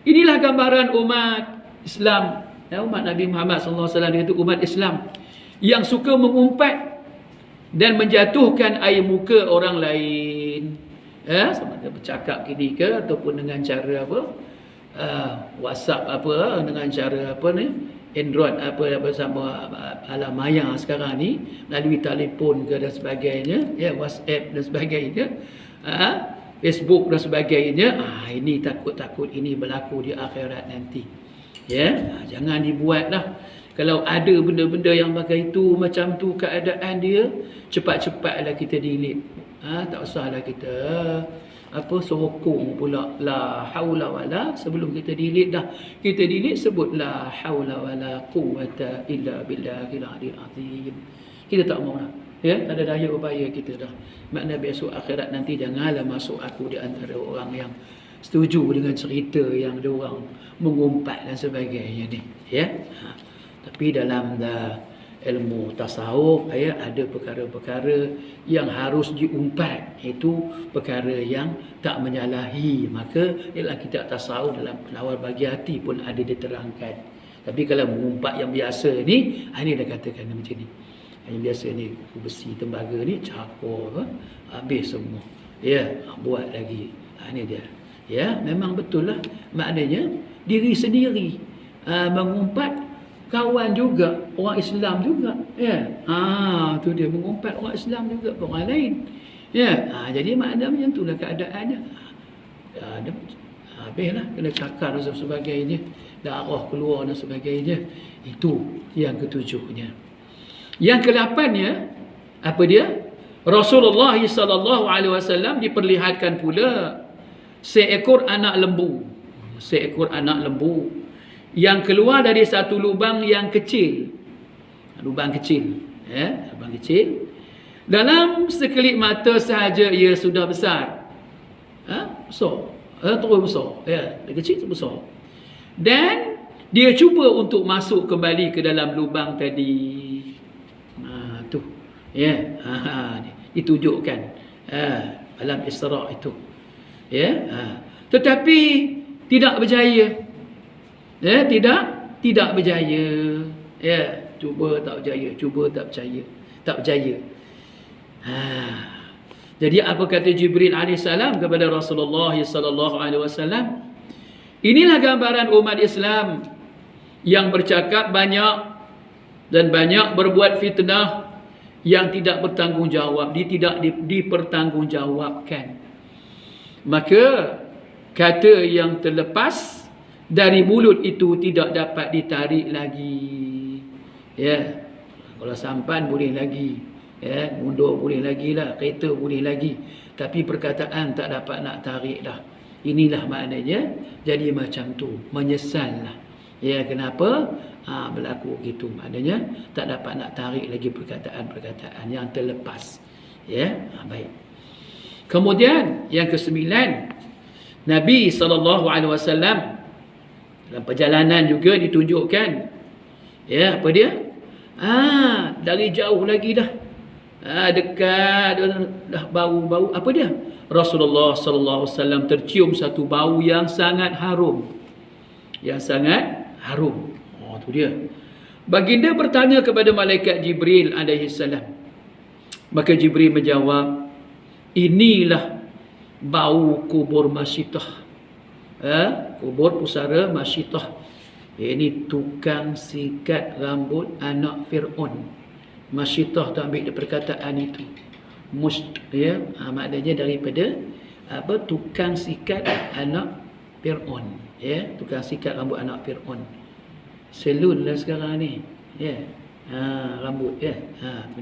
inilah gambaran umat Islam, umat Nabi Muhammad sallallahu alaihi wasallam, iaitu umat Islam yang suka mengumpat dan menjatuhkan air muka orang lain. Sama ada bercakap gini ke, ataupun dengan cara apa? WhatsApp apa, dengan cara apa ni? Android apa bersama alam maya sekarang ni, melalui telefon ke dan sebagainya, WhatsApp dan sebagainya, Facebook dan sebagainya. Ini takut-takut ini berlaku di akhirat nanti. Jangan dibuatlah. Kalau ada benda-benda yang bagai itu, macam tu keadaan dia, cepat-cepatlah kita delete. Tak usahlah kita sokong pula la haula wala, sebelum kita delete dah, kita delete sebut la haula wala quwwata illa billahil aliyil azim. Kita tak mau dah, tak ada daya upaya kita dah. Makna besok akhirat nanti janganlah masuk aku di antara orang yang setuju dengan cerita yang diorang mengumpat dan sebagainya ni, ya. Tapi dalam ilmu tasawuf ada perkara-perkara yang harus diumpat, itu perkara yang tak menyalahi. Maka dalam kitab tasawuf, dalam penawar bagi hati pun ada diterangkan. Tapi kalau mengumpat yang biasa ni, ini dah katakan macam ni. Yang biasa ni besi tembaga ni cakor habis semua, ya, buat lagi. Ini dia, ya. Memang betul lah, maknanya diri sendiri mengumpat, kawan juga, orang Islam juga, ya. Tu dia, mengumpat orang Islam juga ke orang lain, ya. Jadi maknanya macam itulah keadaannya. Habislah, kena cakar dan sebagainya, darah keluar dan sebagainya. Itu yang ketujuhnya. Yang ke-8-nya, apa dia? Rasulullah SAW diperlihatkan pula seekor anak lembu. Seekor anak lembu yang keluar dari satu lubang yang kecil. Lubang kecil, ya, lubang kecil. Dalam sekelip mata sahaja ia sudah besar. Besar. Terus besar, ya, dari kecil terus besar. Dan dia cuba untuk masuk kembali ke dalam lubang tadi. Tu, ya, ditunjukkan dalam Isra' itu, ya. Tetapi tidak berjaya, ya, tidak berjaya, ya. Cuba tak berjaya, cuba tak berjaya. Jadi apa kata Jibril alaihissalam kepada Rasulullah sallallahu alaihi wasallam? Inilah gambaran umat Islam yang bercakap banyak dan banyak berbuat fitnah yang tidak bertanggungjawab, tidak dipertanggungjawabkan. Maka kata yang terlepas dari mulut itu tidak dapat ditarik lagi, ya. Kalau sampan boleh lagi, ya, mundur boleh lagi lah, kereta boleh lagi, tapi perkataan tak dapat nak tarik dah. Inilah maknanya jadi macam tu, menyesal lah, ya. Kenapa berlaku gitu? Maknanya tak dapat nak tarik lagi perkataan-perkataan yang terlepas, ya. Baik. Kemudian yang ke-9, Nabi SAW dalam perjalanan juga ditunjukkan, ya, apa dia? Dari jauh lagi dah, dekat dah bau apa dia? Rasulullah SAW tercium satu bau yang sangat harum, tu dia. Baginda bertanya kepada malaikat Jibril alaihissalam. Maka Jibril menjawab, inilah bau kubur Masyitah. Kubur pusara Masyitah. Ini tukang sikat rambut anak Fir'aun. Masyitah tu ambil perkataan itu. Ya, maknanya daripada tukang sikat anak Fir'aun, ya, tukang sikat rambut anak Fir'aun. Selun lah sekarang ni, ya. Rambut, ya.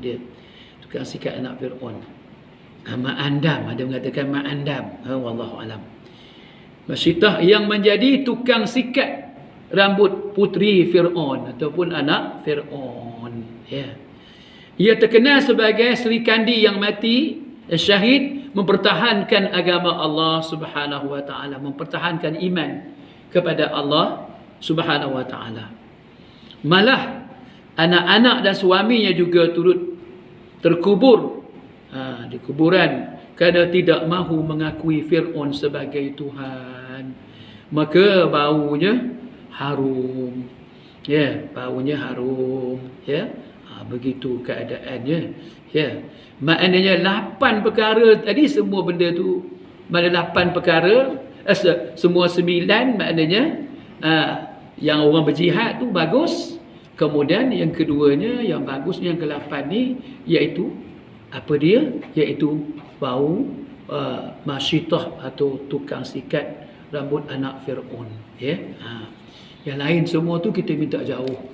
Dia tukang sikat anak Fir'aun. Ma'andam, ada mengatakan Ma'andam, wallahu alam. Masyitah yang menjadi tukang sikat rambut putri Fir'aun ataupun anak Fir'aun, ya. Ia terkenal sebagai Sri Kandi yang mati syahid mempertahankan agama Allah Subhanahu wa taala, mempertahankan iman kepada Allah Subhanahu wa taala. Malah anak-anak dan suaminya juga turut terkubur di kuburan kerana tidak mahu mengakui Fir'aun sebagai Tuhan. Maka baunya harum, ya, baunya harum, ya. Begitu keadaannya, ya. Maknanya 8 perkara tadi, semua benda tu, mana 8 perkara, semua 9, maknanya yang orang berjihad tu bagus. Kemudian yang keduanya, yang bagus, yang ke-8 ni, iaitu apa dia? Iaitu bau Masyitah atau tukang sikat rambut anak Fir'aun, ya. Yang lain semua tu kita minta jauh,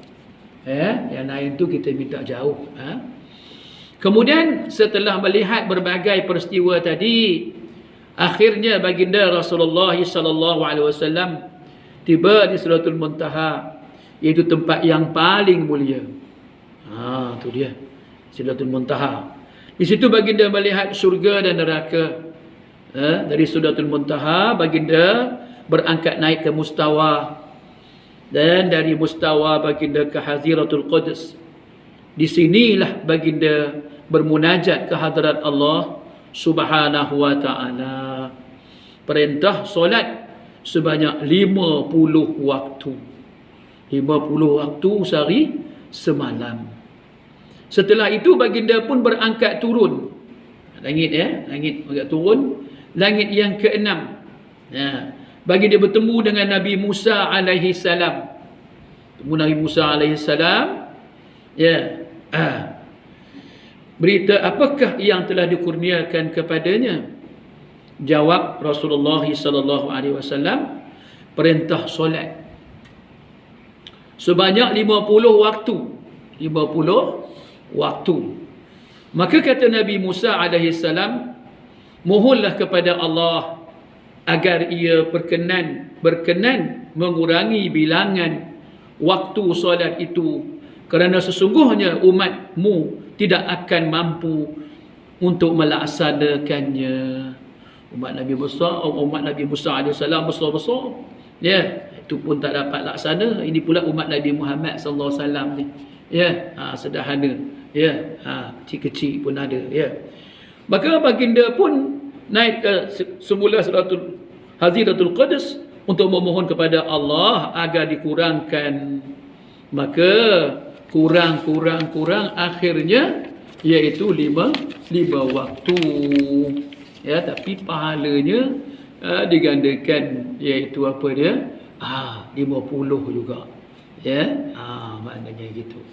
yang lain tu kita minta jauh. Kemudian setelah melihat berbagai peristiwa tadi, akhirnya baginda Rasulullah SAW tiba di Sidratul Muntaha, iaitu tempat yang paling mulia. Tu dia, Sidratul Muntaha. Di situ baginda melihat syurga dan neraka. Dari Sidratul Muntaha baginda berangkat naik ke mustawa, dan dari mustawa baginda ke Haziratul Quds. Di sinilah baginda bermunajat ke hadrat Allah Subhanahu wa taala. Perintah solat sebanyak 50 waktu. 50 waktu sehari semalam. Setelah itu baginda pun berangkat turun. Langit langit agak turun. Langit yang ke-6. Baginda bertemu dengan Nabi Musa alaihi salam. Bertemu Nabi Musa alaihi salam. Berita apakah yang telah dikurniakan kepadanya? Jawab Rasulullah sallallahu alaihi wasallam, perintah solat sebanyak 50 waktu. 50 waktu. Maka kata Nabi Musa alaihi salam, mohonlah kepada Allah agar ia berkenan mengurangi bilangan waktu solat itu, kerana sesungguhnya umatmu tidak akan mampu untuk melaksanakannya. Umat Nabi Musa AS besar-besar, itu pun tak dapat laksana. Ini pula umat Nabi Muhammad sallallahu alaihi wasallam ni, sederhana, kecil-kecil pun ada, Maka baginda pun naik ke semula Haziratul Quds untuk memohon kepada Allah agar dikurangkan. Maka kurang akhirnya iaitu 5 waktu. Tapi pahalanya digandakan, iaitu apa dia? 50 juga. Maknanya gitu.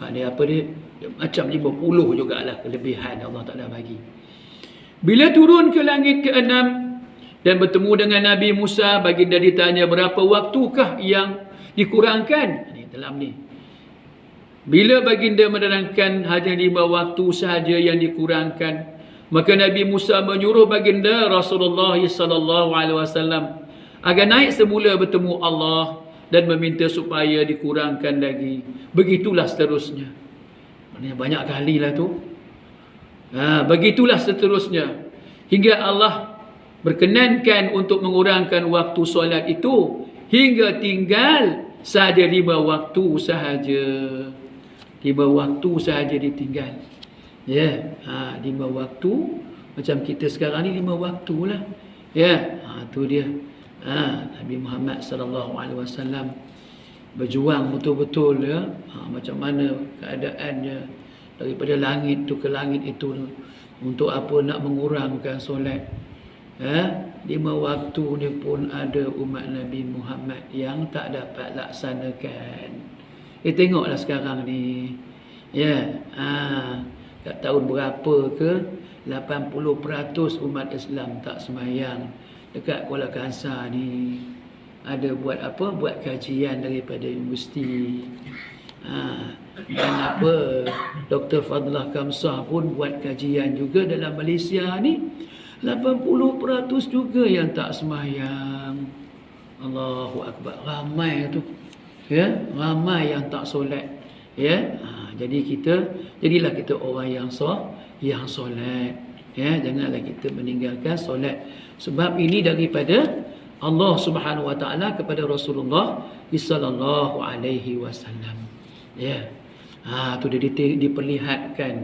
Maknanya apa dia? Macam 50 jugalah kelebihan Allah Ta'ala bagi. Bila turun ke langit ke-6 dan bertemu dengan Nabi Musa, baginda ditanya berapa waktukah yang dikurangkan? Ini dalam ni. Bila baginda menerangkan hanya 5 waktu sahaja yang dikurangkan, maka Nabi Musa menyuruh baginda Rasulullah sallallahu alaihi wasallam agar naik semula bertemu Allah dan meminta supaya dikurangkan lagi. Begitulah seterusnya. Maknanya banyak kali lah tu. Begitulah seterusnya hingga Allah berkenankan untuk mengurangkan waktu solat itu hingga tinggal sahaja 5 waktu sahaja. 5 waktu sahaja ditinggal. 5 waktu. Macam kita sekarang ni 5 waktu lah. Tu dia. Nabi Muhammad sallallahu alaihi wasallam berjuang betul-betul, macam mana keadaannya daripada langit tu ke langit itu, untuk apa nak mengurangkan solat. 5 waktu ni pun ada umat Nabi Muhammad yang tak dapat laksanakan. Tengoklah sekarang ni, kat tahun berapa ke 80% umat Islam tak sembahyang. Dekat Kuala Kangsar ni ada buat apa? Buat kajian daripada universiti. Dan Dr. Fadlah Kamsah pun buat kajian juga dalam Malaysia ni. 80% juga yang tak sembahyang. Allahu Akbar. Ramai tu. Ramai yang tak solat. Jadilah kita orang yang solat. Janganlah kita meninggalkan solat. Sebab ini daripada Allah Subhanahu wa taala kepada Rasulullah sallallahu alaihi wasallam. Tu dia diperlihatkan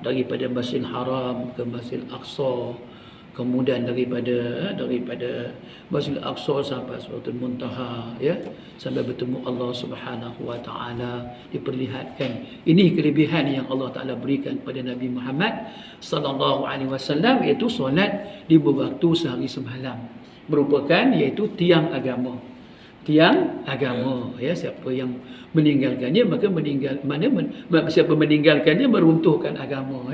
daripada Masjidil Haram ke Masjidil Aqsa, kemudian daripada Masjidil Aqsa sampai Sidratul Muntaha, sampai bertemu Allah Subhanahu wa taala, diperlihatkan. Ini kelebihan yang Allah Taala berikan kepada Nabi Muhammad sallallahu alaihi wasallam, iaitu solat di waktu sehari semalam, merupakan iaitu tiang agama. Siapa yang meninggalkannya maka siapa meninggalkannya meruntuhkan agama.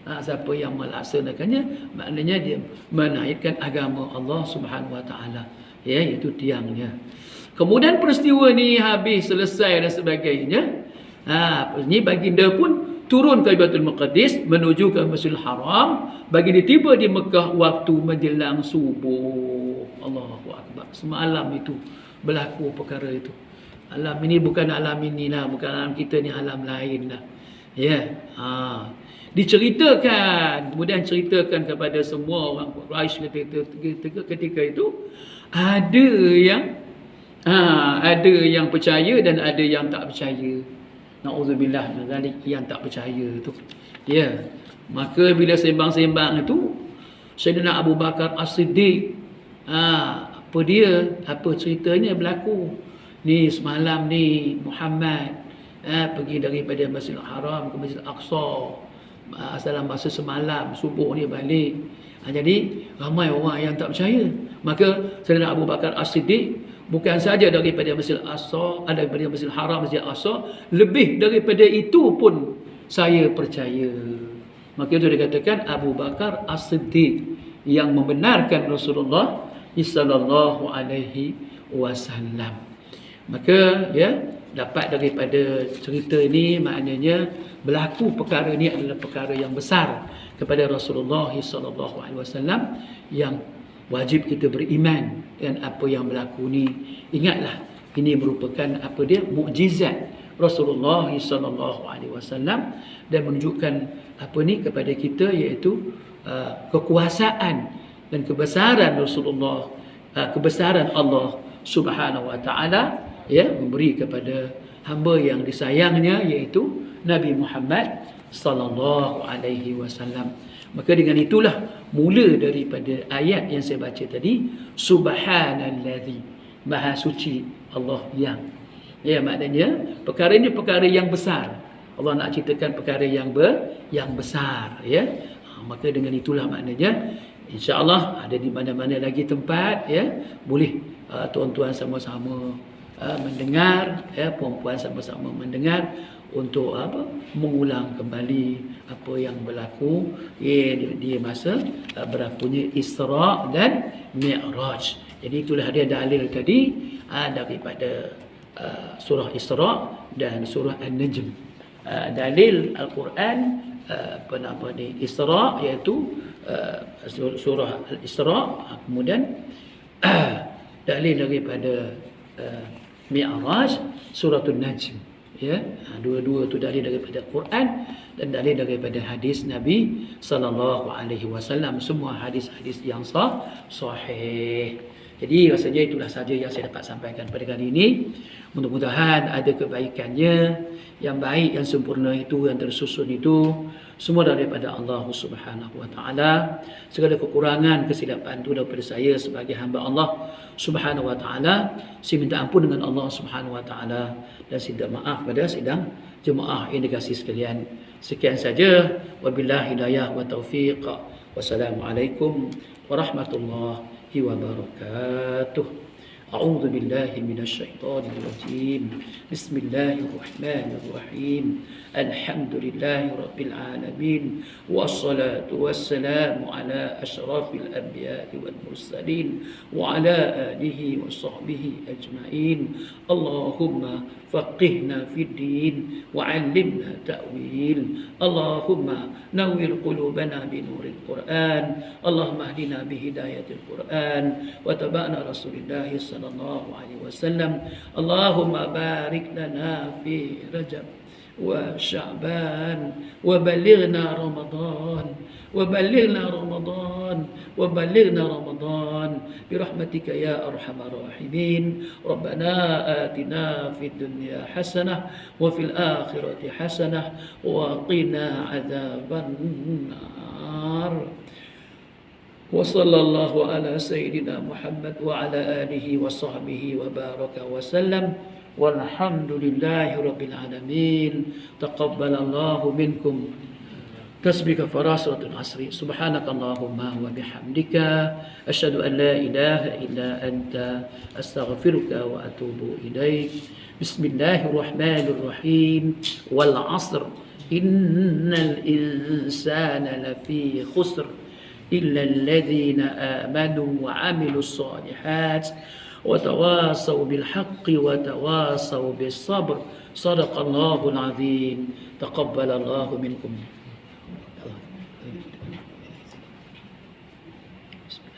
Siapa yang melaksanakannya maknanya dia menaikkan agama Allah Subhanahu wa taala, iaitu tiangnya. Kemudian peristiwa ni habis selesai dan sebagainya. Ni baginda pun turun ke Baitul Maqdis menuju ke Masjidil Haram. Baginda tiba di Mekah waktu menjelang subuh. Allahu Akbar. Semalam itu berlaku perkara itu. Alam ini bukan alam inilah, bukan alam kita ni, alam lain lah. diceritakan, kemudian ceritakan kepada semua orang Quraisy ketika itu ada yang percaya dan ada yang tak percaya. Na'udzubillah min zalik, yang tak percaya tu. Ya. Maka bila sembang-sembang itu, Sayyidina Abu Bakar As-Siddiq, apa ceritanya berlaku? Ni semalam ni Muhammad pergi daripada Masjidil Haram ke Masjidil Aqsa dalam masa semalam, subuh ni balik. Jadi ramai orang yang tak percaya. Maka Sayyidina Abu Bakar As-Siddiq bukan saja daripada Masjidil Aqsa, daripada Masjidil Haram, Masjidil Aqsa, lebih daripada itu pun saya percaya. Maka itu dikatakan Abu Bakar As-Siddiq yang membenarkan Rasulullah sallallahu alaihi wasallam. Maka dapat daripada cerita ini, maknanya berlaku perkara ini adalah perkara yang besar kepada Rasulullah sallallahu alaihi wasallam, yang wajib kita beriman dengan apa yang berlaku ni. Ingatlah, ini merupakan mukjizat Rasulullah sallallahu alaihi wasallam dan menunjukkan kepada kita, iaitu kekuasaan dan kebesaran Rasulullah, kebesaran Allah Subhanahu wa taala memberi kepada hamba yang disayangnya, iaitu Nabi Muhammad sallallahu alaihi wasallam. Maka dengan itulah mula daripada ayat yang saya baca tadi, subhanallazi, maha suci Allah yang. Maknanya perkara ini perkara yang besar. Allah nak ceritakan perkara yang besar, maka dengan itulah maknanya, insya-Allah ada di mana-mana lagi tempat, boleh tuan-tuan sama-sama mendengar, puan-puan sama-sama mendengar untuk mengulang kembali apa yang berlaku di masa berlakunya Isra dan Mi'raj. Jadi itulah dia dalil tadi daripada surah Isra dan surah An-Najm. Dalil Al-Quran Isra, iaitu surah Al-Isra, kemudian dalil daripada Mi'raj surah An-Najm. Dua-dua tu dalil daripada Quran dan dalil daripada hadis Nabi sallallahu alaihi wasallam, semua hadis-hadis yang sahih. Jadi rasanya itulah saja yang saya dapat sampaikan pada kali ini. Mudah-mudahan ada kebaikannya, yang baik, yang sempurna itu, yang tersusun itu, semua daripada Allah Subhanahu wa taala. Segala kekurangan, kesilapan itu daripada saya sebagai hamba Allah Subhanahu wa taala. Saya minta ampun dengan Allah Subhanahu wa taala dan minta maaf pada sidang jemaah yang dikasihi sekalian. Sekian saja, wabillahi hidayah wa taufiq. Wassalamualaikum warahmatullahi wabarakatuh. أعوذ بالله من الشيطان الرجيم. بسم الله الرحمن الرحيم. الحمد لله رب العالمين، والصلاة والسلام على أشرف الأنبياء والمرسلين وعلى آله وصحبه أجمعين. اللهم فقهنا في الدين وعلمنا تأويل. اللهم نور قلوبنا بنور القرآن. اللهم اهدنا بهداية القرآن وتبعنا رسول الله صلى الله عليه وسلم. اللهم بارك لنا في رجب وشعبان وبلغنا رمضان وبلغنا رمضان برحمتك يا أرحم الراحمين. ربنا آتنا في الدنيا حسنة وفي الآخرة حسنة وقنا عذاب النار. وصلى الله على سيدنا محمد وعلى آله وصحبه وبارك وسلم، والحمد لله رب العالمين. تقبل الله منكم تسبيح فراسة العصر. سبحانك اللهم وبحمدك أشهد أن لا إله إلا أنت أستغفرك وأتوب إليك. بسم الله الرحمن الرحيم. والعصر إن الإنسان لفي خسر إلا الذين آمنوا وعملوا الصالحات وتواصوا بالحق وتواصوا بالصبر. صدق الله العظيم. تقبل الله منكم.